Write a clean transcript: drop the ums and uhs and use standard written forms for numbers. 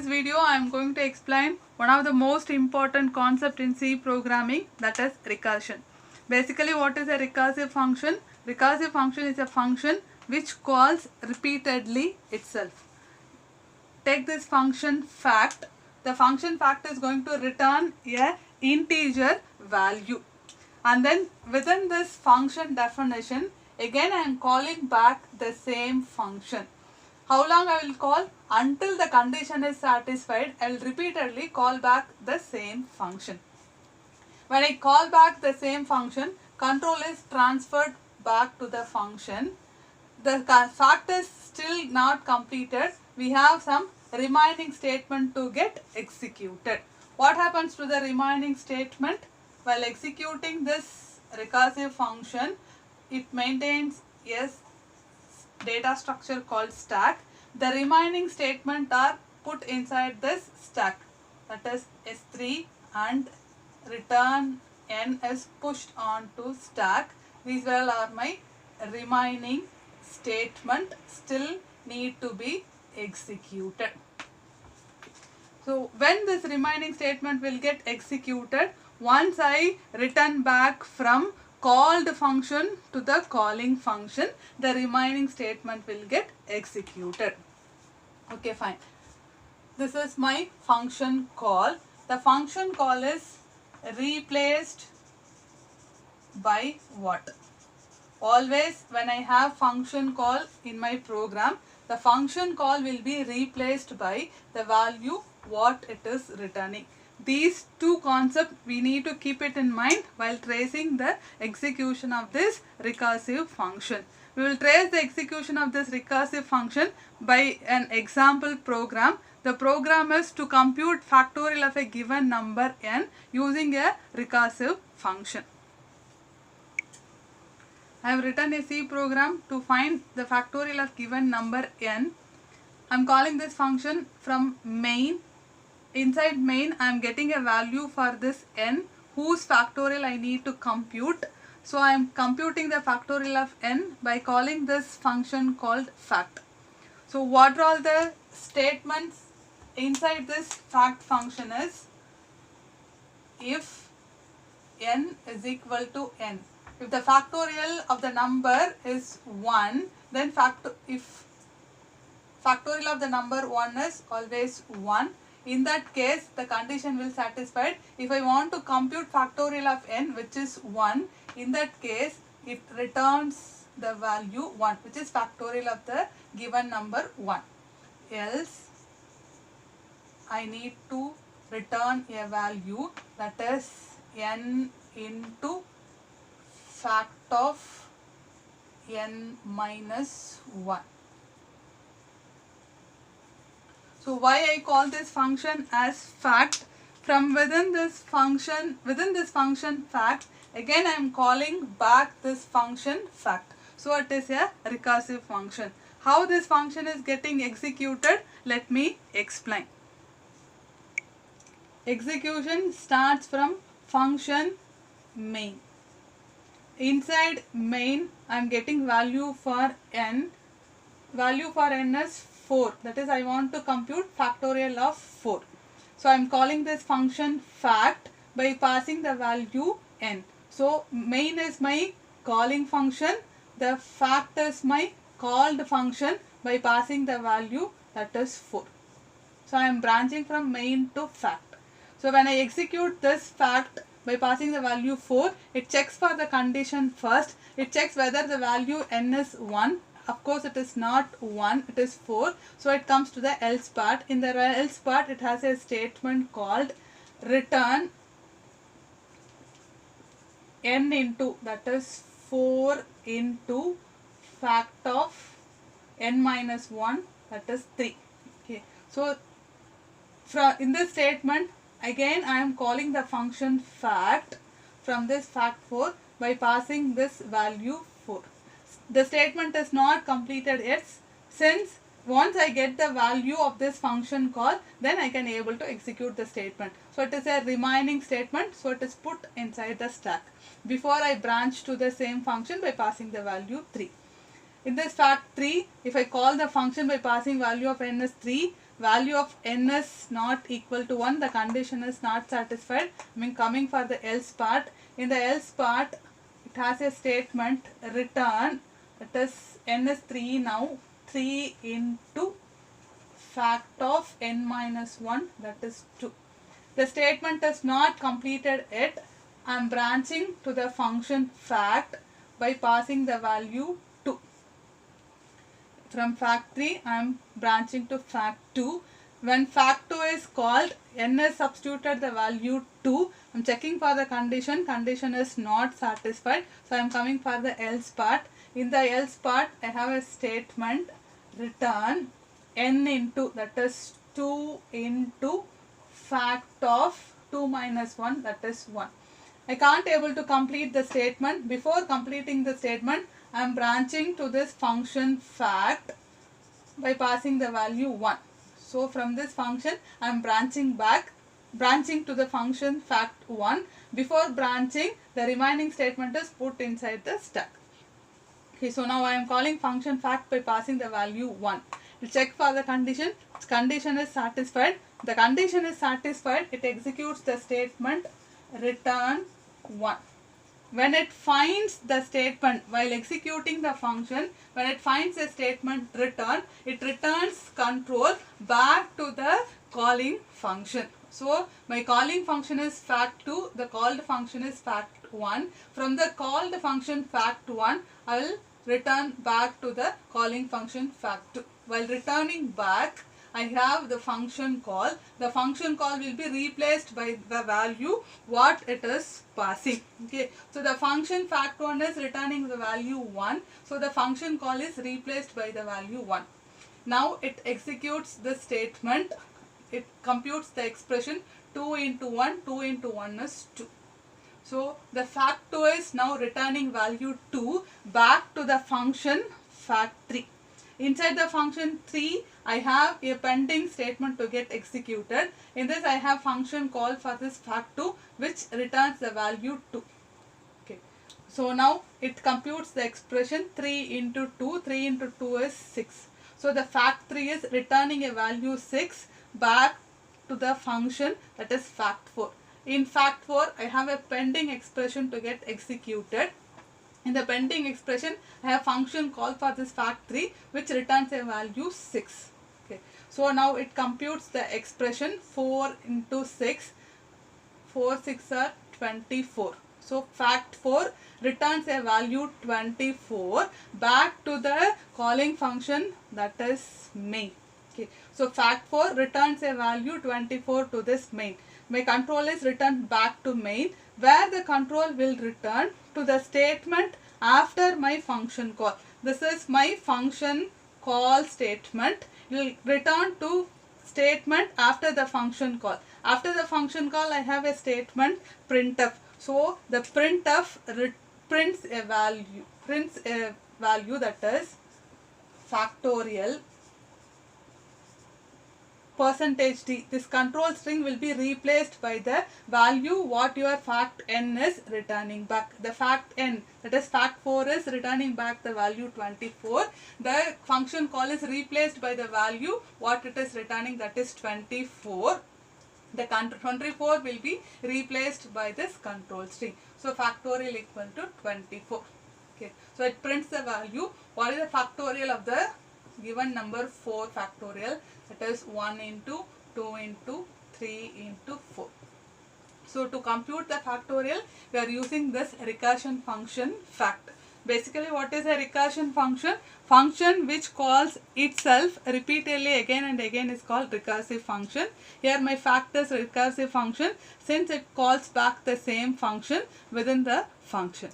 this video I am going to explain one of the most important concept in C programming, that is recursion. Basically, what is a recursive function? Recursive function is a function which calls repeatedly itself. Take this function fact. The function fact is going to return a integer value, and then within this function definition again I am calling back the same function. How long I will call? Until the condition is satisfied, I will repeatedly call back the same function. When I call back the same function, control is transferred back to the function. The fact is still not completed. We have some remaining statement to get executed. What happens to the remaining statement? While executing this recursive function, it maintains a data structure called stack. The remaining statement are put inside this stack, that is S3, and return n is pushed onto stack. These all are my remaining statement still need to be executed. So when this remaining statement will get executed, once I return back from called function to the calling function, the remaining statement will get executed. Okay, fine. This is my function call. The function call is replaced by what? Always when I have function call in my program, the function call will be replaced by the value what it is returning. These two concepts we need to keep it in mind while tracing the execution of this recursive function. We will trace the execution of this recursive function by an example program. The program is to compute factorial of a given number n using a recursive function. I have written a C program to find the factorial of given number n. I am calling this function from main. Inside main I am getting a value for this n whose factorial I need to compute. So I am computing the factorial of n by calling this function called fact. So what are all the statements inside this fact function is if n is equal to n. If the factorial of the number is 1, then if factorial of the number 1 is always 1, in that case the condition will satisfied. If I want to compute factorial of n which is 1, in that case it returns the value 1 which is factorial of the given number 1. Else I need to return a value that is n into fact of n minus 1. So why I call this function as fact? From within this function fact, again I am calling back this function fact. So it is a recursive function. How this function is getting executed? Let me explain. Execution starts from function main. Inside main I am getting value for n. Value for n is 4. That is, I want to compute factorial of 4. So I am calling this function fact by passing the value n. So main is my calling function. The fact is my called function by passing the value that is 4. So I am branching from main to fact. So when I execute this fact by passing the value 4, it checks for the condition first. It checks whether the value n is 1. Of course it is not 1, it is 4. So it comes to the else part. In the else part it has a statement called return n into, that is 4 into fact of n minus 1, that is 3. Okay. So in this statement again I am calling the function fact from this fact 4 by passing this value 4. The statement is not completed yet, since once I get the value of this function call, then I can able to execute the statement. So it is a remaining statement, so it is put inside the stack before I branch to the same function by passing the value 3. In this fact 3, if I call the function by passing value of n is 3, value of n is not equal to 1, the condition is not satisfied. I mean, coming for the else part. In the else part, it has a statement return, that is n is 3 now, 3 into fact of n minus 1, that is 2. The statement is not completed yet. I am branching to the function fact by passing the value 2. From fact 3, I am branching to fact 2. When fact 2 is called, n is substituted the value 2. I am checking for the condition. Condition is not satisfied. So I am coming for the else part. In the else part, I have a statement return n into, that is 2 into fact of 2 minus 1, that is 1. I can't able to complete the statement. Before completing the statement, I am branching to this function fact by passing the value 1. So from this function, I am branching to the function fact 1. Before branching, the remaining statement is put inside the stack. Okay, so now I am calling function fact by passing the value 1. To check for the condition. Condition is satisfied. The condition is satisfied. It executes the statement return 1. When it finds the statement while executing the function, when it finds a statement return, it returns control back to the calling function. So my calling function is fact2, the called function is fact1. From the called function fact1, I will return back to the calling function fact2. While returning back, I have the function call. The function call will be replaced by the value what it is passing. Okay. So the function fact1 is returning the value 1. So the function call is replaced by the value 1. Now it executes the statement. It computes the expression 2 into 1. 2 into 1 is 2. So the fact2 is now returning value 2 back to the function fact3. Inside the function 3, I have a pending statement to get executed. In this, I have function call for this fact2 which returns the value 2. Okay. So now it computes the expression 3 into 2. 3 into 2 is 6. So the fact3 is returning a value 6 back to the function, that is fact4. In fact4, I have a pending expression to get executed. In the pending expression, I have function call for this fact3 which returns a value 6. Okay. So now it computes the expression 4 into 6. 4 6 are 24. So fact4 returns a value 24 back to the calling function, that is main. Okay. So fact4 returns a value 24 to this main. My control is returned back to main, where the control will return to the statement after my function call. This is my function call statement. It will return to statement after the function call. After the function call, I have a statement printf. So the printf prints a value that is factorial %d. This control string will be replaced by the value what your fact n is returning back. The fact n, that is fact4, is returning back the value 24. The function call is replaced by the value what it is returning, that is 24. The 24 will be replaced by this control string. So factorial equal to 24. Okay. So it prints the value. What is the factorial of the given number 4 factorial? That is 1 into 2 into 3 into 4. So to compute the factorial, we are using this recursion function fact. Basically, what is a recursion function? Function which calls itself repeatedly again and again is called recursive function. Here my fact is recursive function since it calls back the same function within the function.